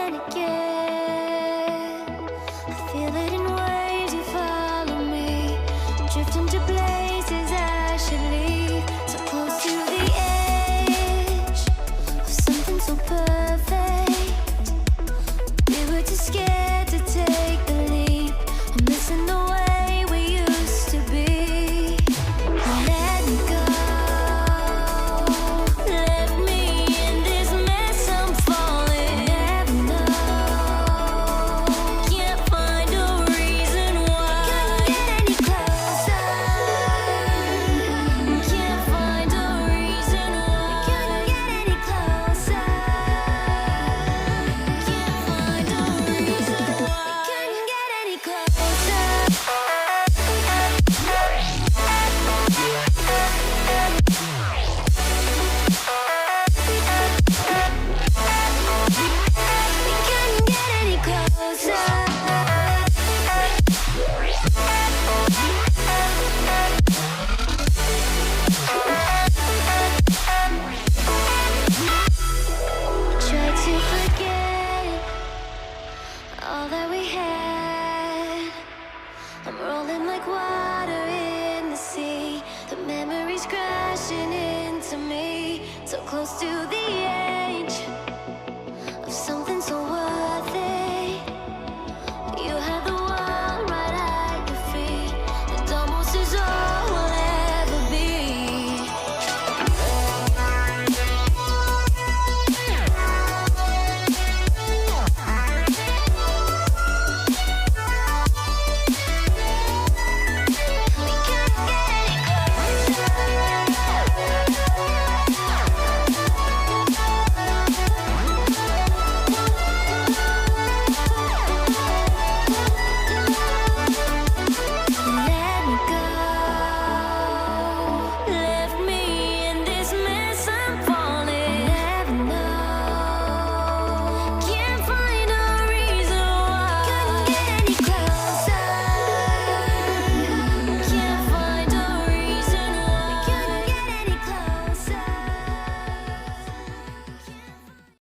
and again. I feel it in waves, you follow me, drifting to places I should leave. So close to the edge of something so perfect. We were too scared to take the leap. I'm missing the way we used to be. Let me go. Let me in this mess I'm falling. Never know. Can't find a reason why. Couldn't get any closer. Can't find a reason why. Couldn't get any closer. Can't find a reason why. Couldn't get any closer. Couldn't get any closer. Try to forget all that we had. I'm rolling like water in the sea. The memories crashing into me. So close to the edge of something